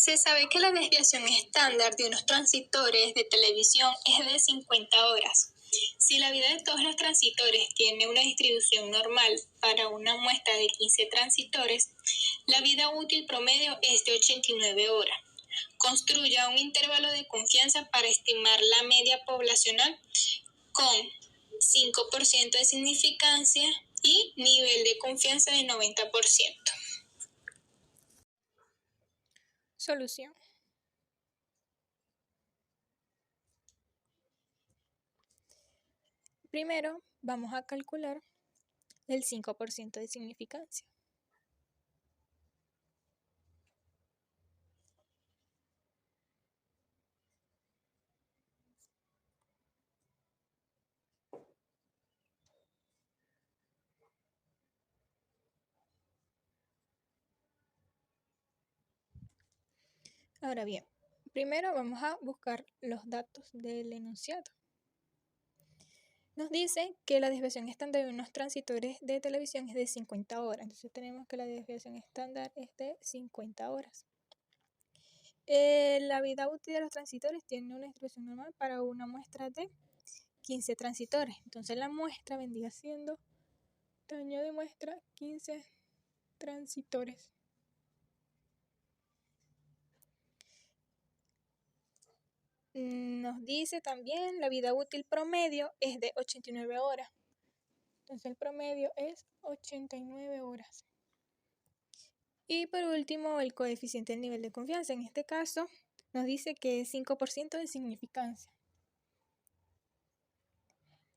Se sabe que la desviación estándar de unos transitores de televisión es de 50 horas. Si la vida de todos los transitores tiene una distribución normal para una muestra de 15 transitores, la vida útil promedio es de 89 horas. Construya un intervalo de confianza para estimar la media poblacional con 5% de significancia y nivel de confianza de 90%. Solución. Primero vamos a calcular el 5% de significancia. Ahora bien, primero vamos a buscar los datos del enunciado. Nos dice que la desviación estándar de unos transitores de televisión es de 50 horas. Entonces tenemos que la desviación estándar es de 50 horas. La vida útil de los transitores tiene una distribución normal para una muestra de 15 transitores. Entonces la muestra vendría siendo tamaño de muestra 15 transitores. Nos dice también la vida útil promedio es de 89 horas. Entonces el promedio es 89 horas. Y por último, el coeficiente del nivel de confianza. En este caso, nos dice que es 5% de significancia.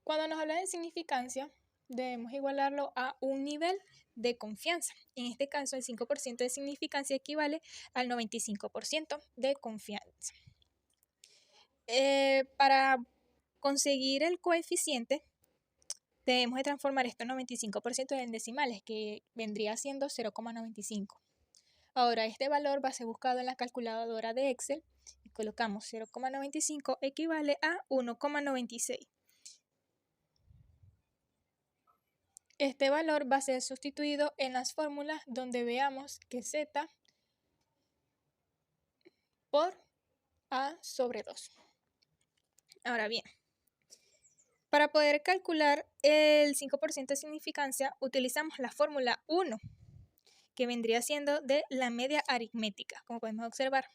Cuando nos habla de significancia, debemos igualarlo a un nivel de confianza. En este caso, el 5% de significancia equivale al 95% de confianza. Para conseguir el coeficiente, debemos de transformar esto 95% en decimales, que vendría siendo 0,95. Ahora, este valor va a ser buscado en la calculadora de Excel y colocamos 0,95 equivale a 1,96. Este valor va a ser sustituido en las fórmulas donde veamos que Z por A sobre 2. Ahora bien, para poder calcular el 5% de significancia, utilizamos la fórmula 1, que vendría siendo de la media aritmética, como podemos observar.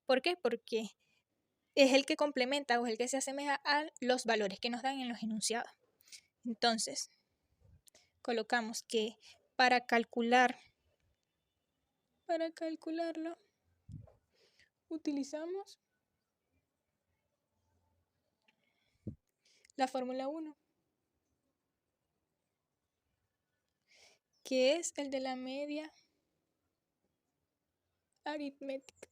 ¿Por qué? Porque es el que complementa o es el que se asemeja a los valores que nos dan en los enunciados. Entonces, colocamos que para calcularlo, utilizamos la fórmula 1, que es el de la media aritmética.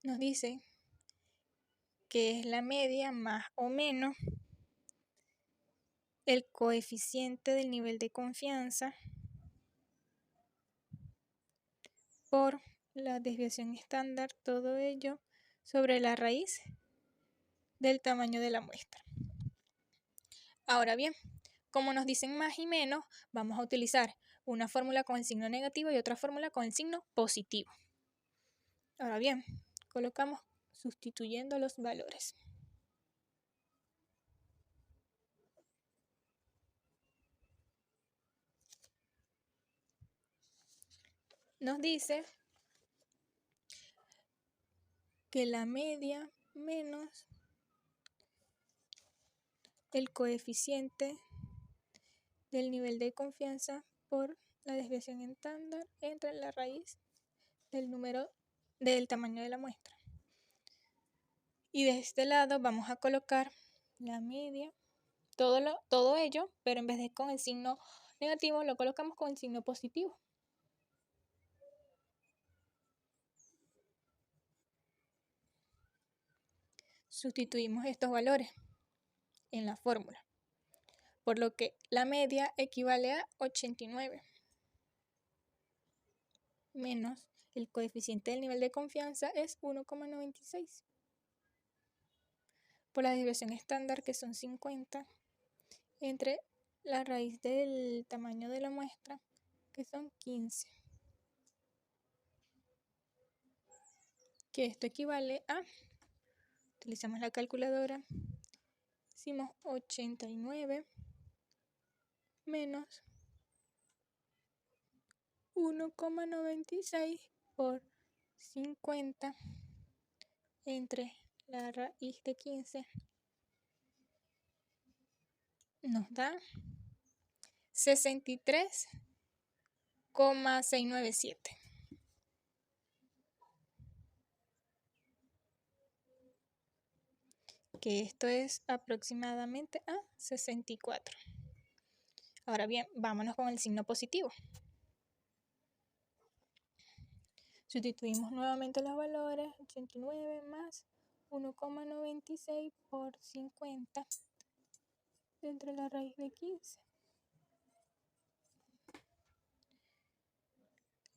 Nos dice que es la media más o menos el coeficiente del nivel de confianza por la desviación estándar, todo ello sobre la raíz del tamaño de la muestra. Ahora bien, como nos dicen más y menos, vamos a utilizar una fórmula con el signo negativo y otra fórmula con el signo positivo. Ahora bien, colocamos sustituyendo los valores. Nos dice que la media menos el coeficiente del nivel de confianza por la desviación estándar entre la raíz del número del tamaño de la muestra. Y de este lado vamos a colocar la media, todo ello, pero en vez de con el signo negativo lo colocamos con el signo positivo. Sustituimos estos valores en la fórmula, por lo que la media equivale a 89 menos el coeficiente del nivel de confianza es 1,96 por la desviación estándar, que son 50 entre la raíz del tamaño de la muestra, que son 15. Que esto equivale a, utilizamos la calculadora, hicimos 89 menos 1,96 por 50 entre la raíz de 15 nos da 63,697. Que esto es aproximadamente a 64. Ahora bien, vámonos con el signo positivo. Sustituimos nuevamente los valores, 89 más 1,96 por 50 entre la raíz de 15.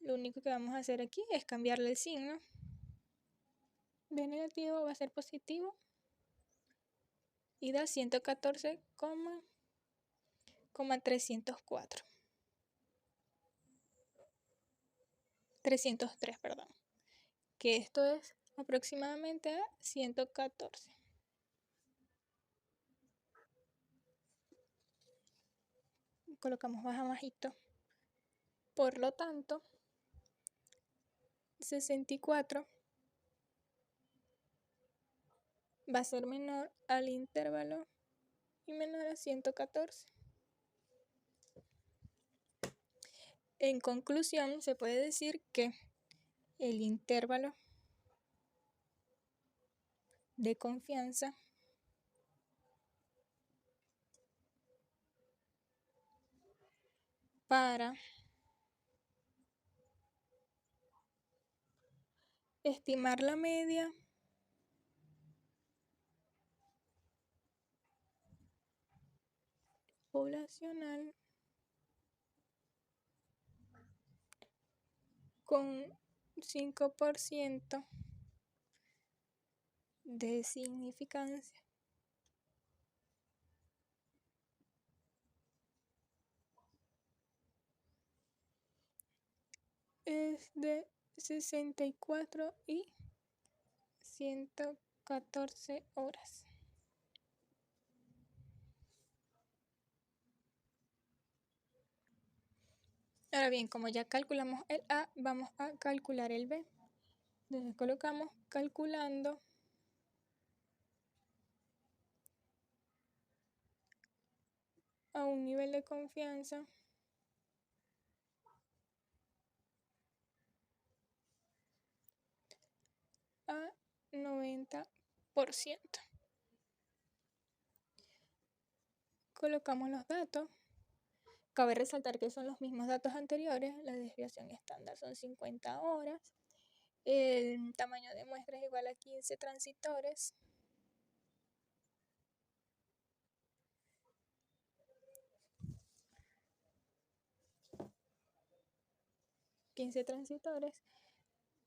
Lo único que vamos a hacer aquí es cambiarle el signo. De negativo va a ser positivo y da 114,304. 303, perdón. Que esto es aproximadamente a 114. Colocamos más abajito. Por lo tanto, 64 va a ser menor al intervalo y menor a 114. En conclusión, se puede decir que el intervalo de confianza para estimar la media poblacional con 5% de significancia es de 64 y 114 horas. Ahora bien, como ya calculamos el A, vamos a calcular el B. Entonces colocamos calculando a un nivel de confianza a 90%. Colocamos los datos. Cabe resaltar que son los mismos datos anteriores. La desviación estándar son 50 horas. El tamaño de muestra es igual a 15 transitores.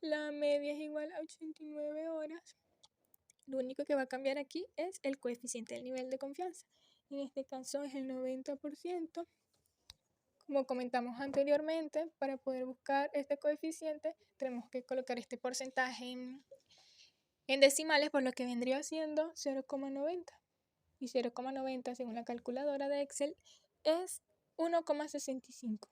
La media es igual a 89 horas. Lo único que va a cambiar aquí es el coeficiente del nivel de confianza. En este caso es el 90%. Como comentamos anteriormente, para poder buscar este coeficiente tenemos que colocar este porcentaje en decimales, por lo que vendría siendo 0,90. Y 0,90 según la calculadora de Excel es 1,65.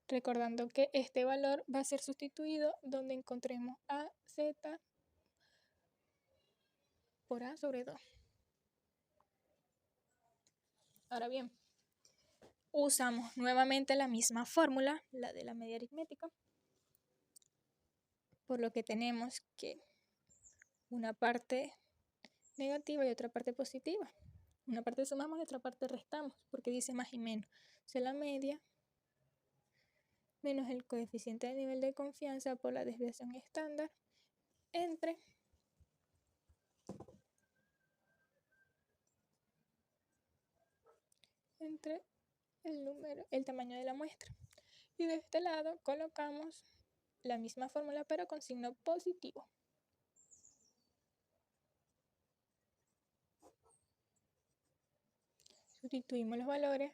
Recordando que este valor va a ser sustituido donde encontremos a z por a sobre 2. Ahora bien, usamos nuevamente la misma fórmula, la de la media aritmética, por lo que tenemos que una parte negativa y otra parte positiva. Una parte sumamos y otra parte restamos, porque dice más y menos. O sea, la media menos el coeficiente de nivel de confianza por la desviación estándar entre el tamaño de la muestra. Y de este lado colocamos la misma fórmula pero con signo positivo. Sustituimos los valores.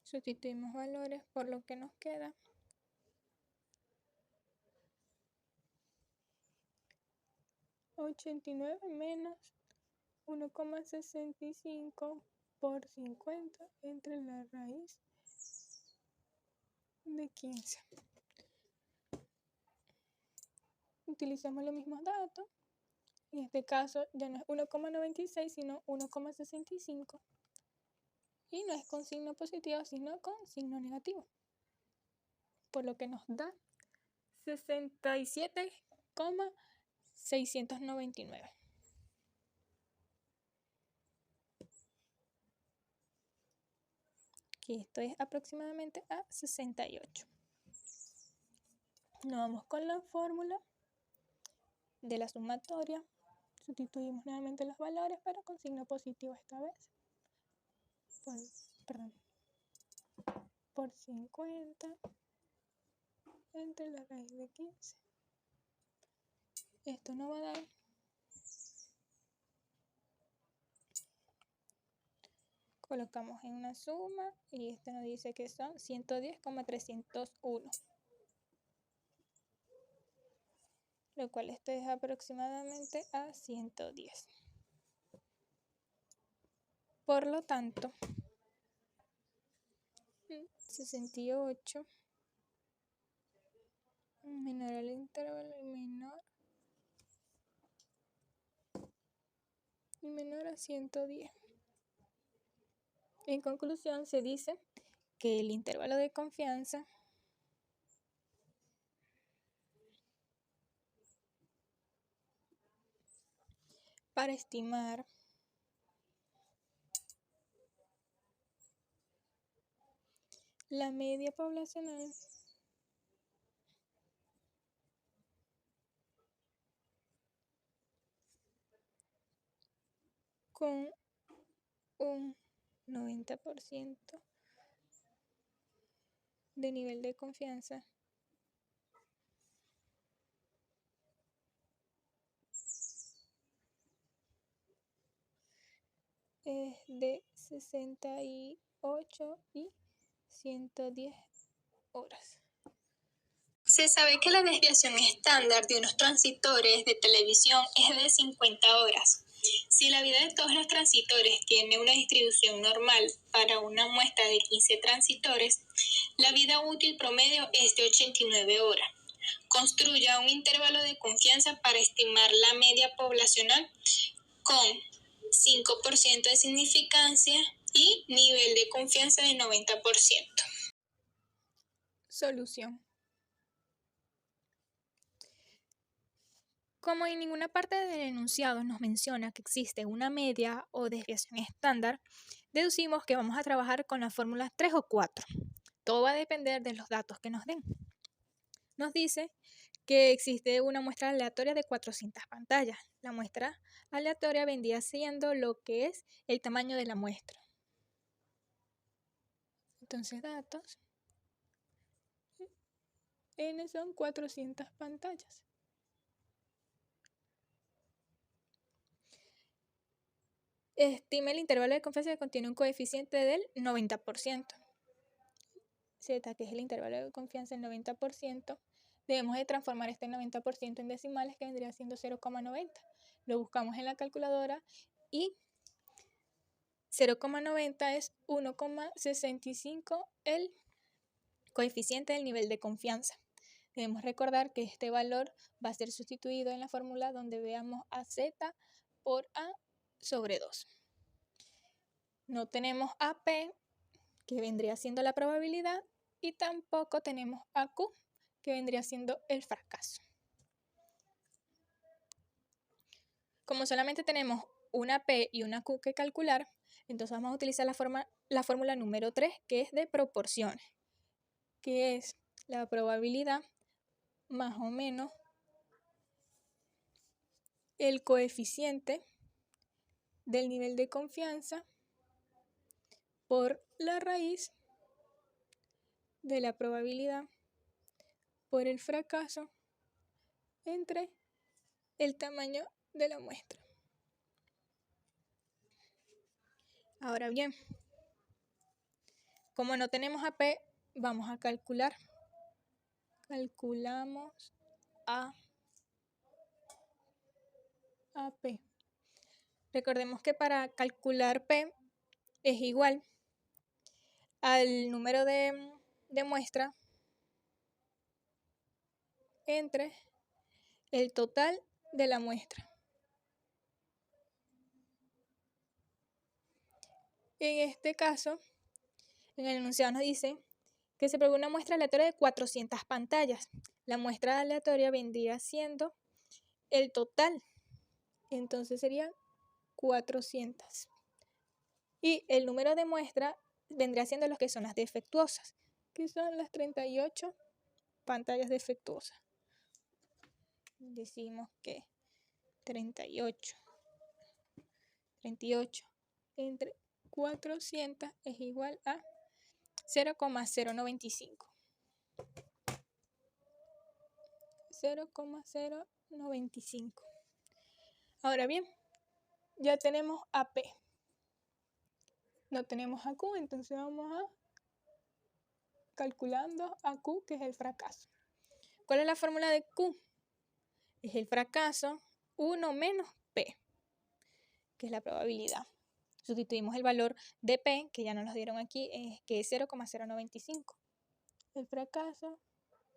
Sustituimos valores por lo que nos queda. $89 menos 1,65 por 50 entre la raíz de 15. Utilizamos los mismos datos. En este caso ya no es 1,96 sino 1,65. Y no es con signo positivo sino con signo negativo. Por lo que nos da 67,699. Aquí esto es aproximadamente a 68. Nos vamos con la fórmula de la sumatoria. Sustituimos nuevamente los valores, pero con signo positivo esta vez. Por 50 entre la raíz de 15. Esto nos va a dar colocamos en una suma y esto nos dice que son 110,301. Lo cual esto es aproximadamente a 110. Por lo tanto, 68 menor al intervalo y menor a 110. En conclusión, se dice que el intervalo de confianza para estimar la media poblacional con un 90% de nivel de confianza es de 68 y 110 horas. Se sabe que la desviación estándar de unos transitores de televisión es de 50 horas. Si la vida de todos los transitores tiene una distribución normal para una muestra de 15 transitores, la vida útil promedio es de 89 horas. Construya un intervalo de confianza para estimar la media poblacional con 5% de significancia y nivel de confianza de 90%. Solución. Como en ninguna parte del enunciado nos menciona que existe una media o desviación estándar, deducimos que vamos a trabajar con las fórmulas 3 o 4. Todo va a depender de los datos que nos den. Nos dice que existe una muestra aleatoria de 400 pantallas. La muestra aleatoria vendría siendo lo que es el tamaño de la muestra. Entonces, datos. N son 400 pantallas. Estima el intervalo de confianza que contiene un coeficiente del 90%. Z, que es el intervalo de confianza del 90%, debemos de transformar este 90% en decimales, que vendría siendo 0,90. Lo buscamos en la calculadora y 0,90 es 1,65 el coeficiente del nivel de confianza. Debemos recordar que este valor va a ser sustituido en la fórmula donde veamos a Z por A sobre 2. No tenemos a P, que vendría siendo la probabilidad, y tampoco tenemos a Q, que vendría siendo el fracaso. Como solamente tenemos una P y una Q que calcular, entonces vamos a utilizar la fórmula número 3, que es de proporciones, que es la probabilidad más o menos el coeficiente del nivel de confianza por la raíz de la probabilidad por el fracaso entre el tamaño de la muestra. Ahora bien, como no tenemos a P, vamos a calcular. Calculamos a P. Recordemos que para calcular P es igual al número de muestra entre el total de la muestra. En este caso, en el enunciado nos dice que se probó una muestra aleatoria de 400 pantallas. La muestra aleatoria vendría siendo el total. Entonces serían 400. Y el número de muestra vendría siendo los que son las defectuosas, que son las 38 pantallas defectuosas. Decimos que 38 entre 400 es igual a 0,095. 0,095. Ahora bien, ya tenemos a P. No tenemos a Q, entonces vamos a calculando a Q, que es el fracaso. ¿Cuál es la fórmula de Q? Es el fracaso 1 menos P, que es la probabilidad. Sustituimos el valor de P, que ya nos lo dieron aquí, que es 0,095. El fracaso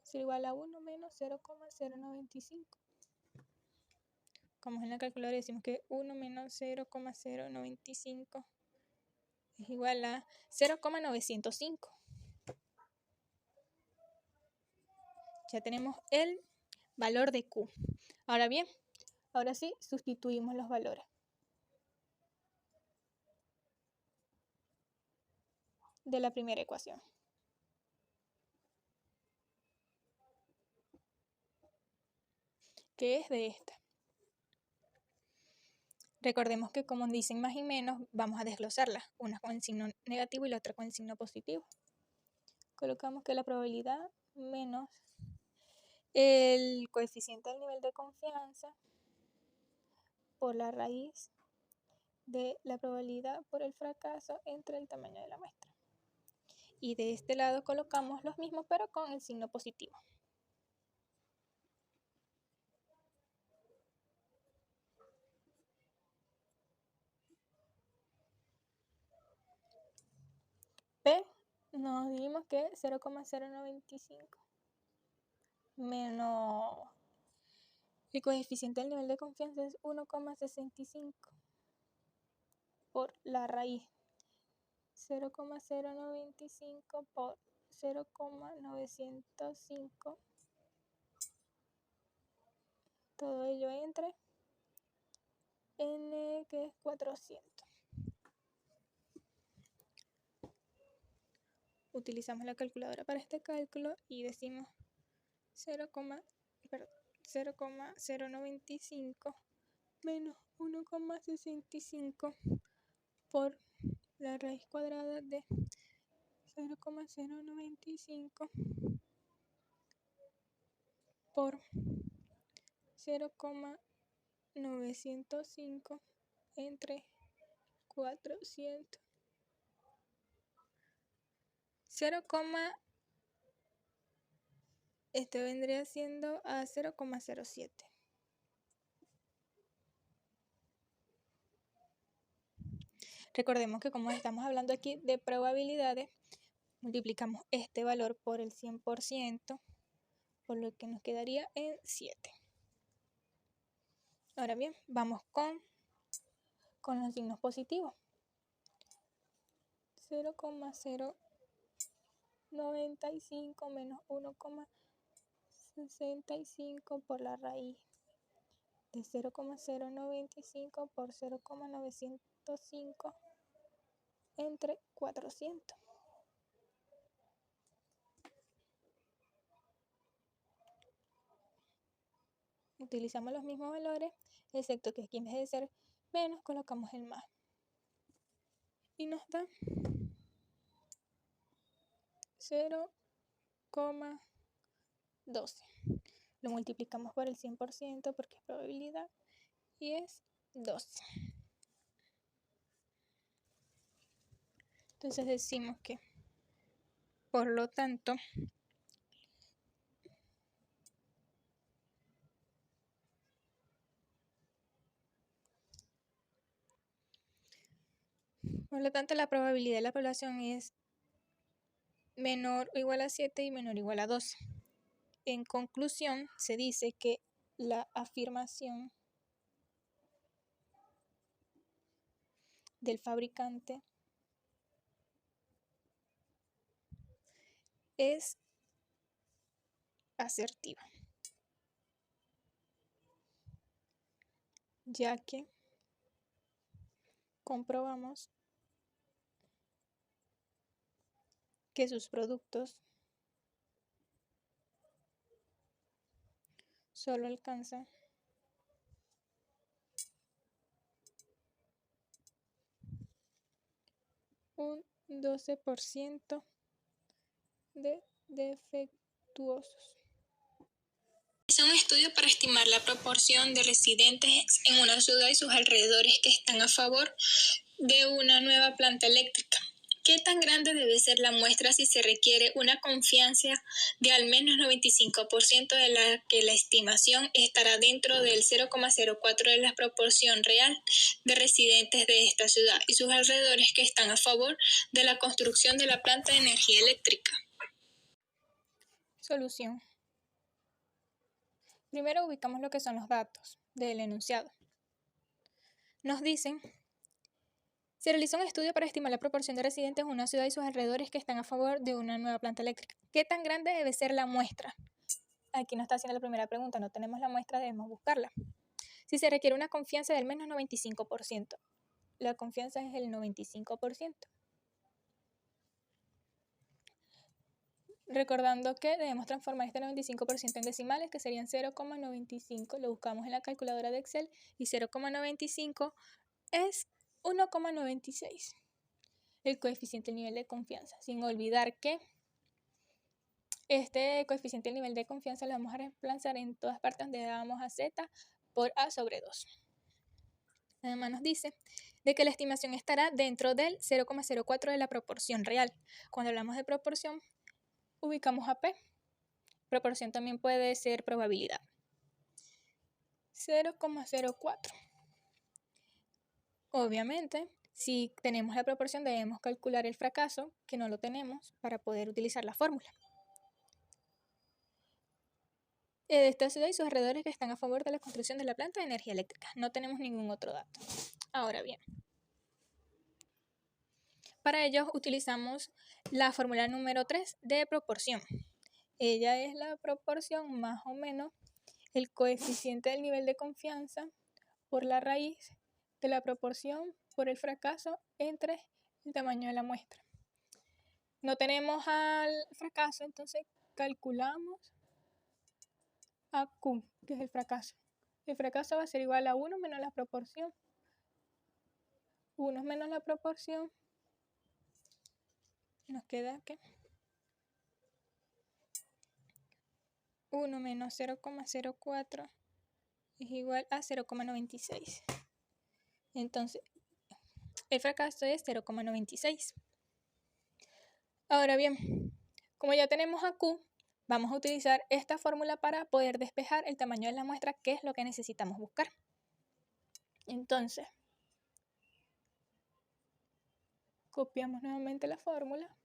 es igual a 1 menos 0,095. Como en la calculadora decimos que 1 menos 0,095 es igual a 0,905. Ya tenemos el valor de Q. Ahora bien, ahora sí sustituimos los valores. De la primera ecuación. Que es de esta. Recordemos que como dicen más y menos, vamos a desglosarlas, una con el signo negativo y la otra con el signo positivo. Colocamos que la probabilidad menos el coeficiente del nivel de confianza por la raíz de la probabilidad por el fracaso entre el tamaño de la muestra. Y de este lado colocamos los mismos, pero con el signo positivo. P nos dimos que 0,095 menos el coeficiente del nivel de confianza es 1,65 por la raíz 0,095 por 0,905, todo ello entre n, que es 400. Utilizamos la calculadora para este cálculo y decimos 0,095 menos 1,65 por la raíz cuadrada de 0,095 por 0,905 entre 400. 0, este vendría siendo a 0,07. Recordemos que como estamos hablando aquí de probabilidades, multiplicamos este valor por el 100%, por lo que nos quedaría en 7. Ahora bien, vamos con los signos positivos. 0,095 menos 1,65 por la raíz de 0,095 por 0,905 entre 400. Utilizamos los mismos valores, excepto que aquí en vez de ser menos, colocamos el más. Y nos da 0,12. Lo multiplicamos por el 100% porque es probabilidad y es 12. Entonces decimos que, por lo tanto, la probabilidad de la población es menor o igual a 7 y menor o igual a 12. En conclusión, se dice que la afirmación del fabricante es asertiva, ya que comprobamos que sus productos solo alcanzan un 12% de defectuosos. Hizo un estudio para estimar la proporción de residentes en una ciudad y sus alrededores que están a favor de una nueva planta eléctrica. ¿Qué tan grande debe ser la muestra si se requiere una confianza de al menos 95% de la que la estimación estará dentro del 0,04 de la proporción real de residentes de esta ciudad y sus alrededores que están a favor de la construcción de la planta de energía eléctrica? Solución. Primero ubicamos lo que son los datos del enunciado. Nos dicen: se realizó un estudio para estimar la proporción de residentes en una ciudad y sus alrededores que están a favor de una nueva planta eléctrica. ¿Qué tan grande debe ser la muestra? Aquí nos está haciendo la primera pregunta, no tenemos la muestra, debemos buscarla. Si se requiere una confianza del menos 95%, la confianza es el 95%. Recordando que debemos transformar este 95% en decimales, que serían 0,95. Lo buscamos en la calculadora de Excel y 0,95 es 1,96. El coeficiente del nivel de confianza. Sin olvidar que este coeficiente del nivel de confianza lo vamos a reemplazar en todas partes donde damos a z por a sobre 2. Además nos dice de que la estimación estará dentro del 0,04 de la proporción real. Cuando hablamos de proporción, ubicamos a P. Proporción también puede ser probabilidad. 0,04. Obviamente, si tenemos la proporción, debemos calcular el fracaso, que no lo tenemos, para poder utilizar la fórmula. De esta ciudad y sus alrededores que están a favor de la construcción de la planta de energía eléctrica. No tenemos ningún otro dato. Ahora bien, para ello utilizamos la fórmula número 3 de proporción. Ella es la proporción más o menos el coeficiente del nivel de confianza por la raíz de la proporción por el fracaso entre el tamaño de la muestra. No tenemos al fracaso, entonces calculamos a Q, que es el fracaso. El fracaso va a ser igual a 1 menos la proporción. 1 menos la proporción. Nos queda que 1 menos 0,04 es igual a 0,96. Entonces, el fracaso es 0,96. Ahora bien, como ya tenemos a Q, vamos a utilizar esta fórmula para poder despejar el tamaño de la muestra, que es lo que necesitamos buscar. Entonces, copiamos nuevamente la fórmula.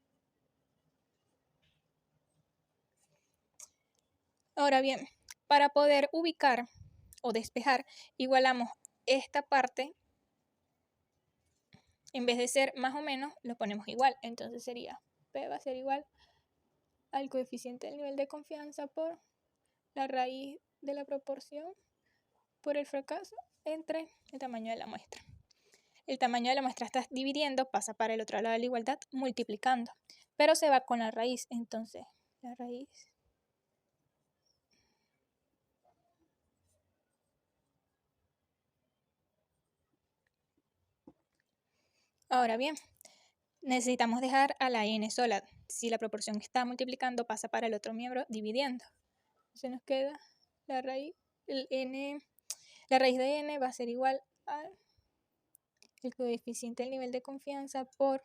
Ahora bien, para poder ubicar o despejar, igualamos esta parte. En vez de ser más o menos, lo ponemos igual. Entonces sería P va a ser igual al coeficiente del nivel de confianza por la raíz de la proporción por el fracaso entre el tamaño de la muestra. El tamaño de la muestra está dividiendo, pasa para el otro lado de la igualdad, multiplicando. Pero se va con la raíz, entonces la raíz Ahora bien, necesitamos dejar a la n sola. Si la proporción está multiplicando, pasa para el otro miembro dividiendo. Se nos queda la raíz, la raíz de n va a ser igual al coeficiente del nivel de confianza por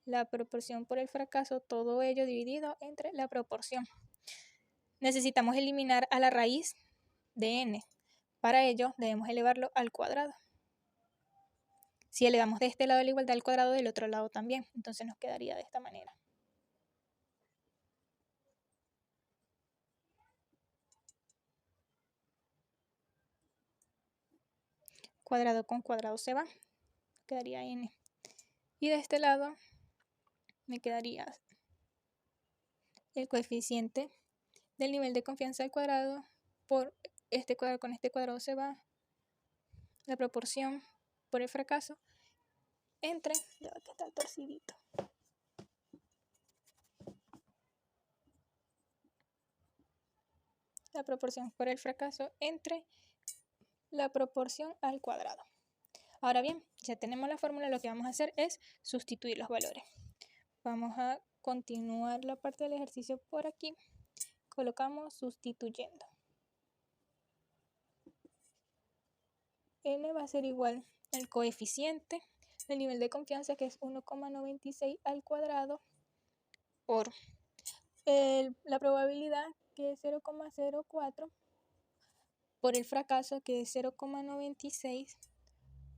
la proporción por el fracaso, todo ello dividido entre la proporción. Necesitamos eliminar a la raíz de n. Para ello debemos elevarlo al cuadrado. Si elevamos de este lado la igualdad al cuadrado, del otro lado también. Entonces nos quedaría de esta manera. Cuadrado con cuadrado se va. Quedaría n. Y de este lado me quedaría el coeficiente del nivel de confianza al cuadrado por este cuadrado con este cuadrado se va. La proporción por el fracaso entre, ya que está torcidito. La proporción por el fracaso entre la proporción al cuadrado. Ahora bien, ya tenemos la fórmula, lo que vamos a hacer es sustituir los valores. Vamos a continuar la parte del ejercicio por aquí. Colocamos sustituyendo. N va a ser igual al coeficiente del nivel de confianza, que es 1,96 al cuadrado, por la probabilidad, que es 0,04, por el fracaso, que es 0,96,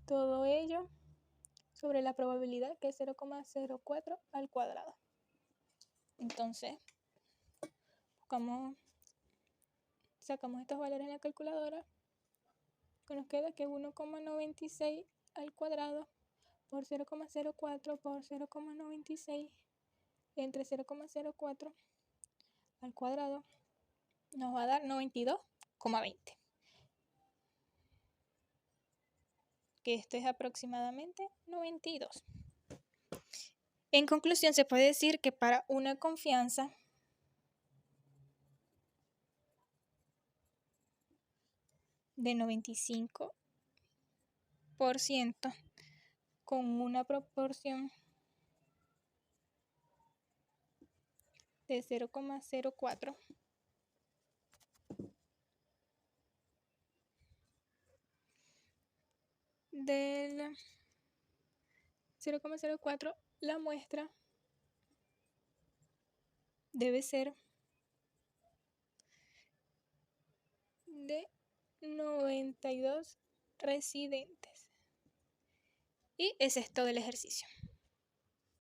todo ello sobre la probabilidad, que es 0,04 al cuadrado. Entonces, sacamos estos valores en la calculadora, que nos queda que 1,96 al cuadrado por 0,04 por 0,96 entre 0,04 al cuadrado nos va a dar 92,20. Que esto es aproximadamente 92. En conclusión, se puede decir que para una confianza de 95% con una proporción de 0,04 del 0,04, la muestra debe ser de 92 residentes. Y ese es todo el ejercicio.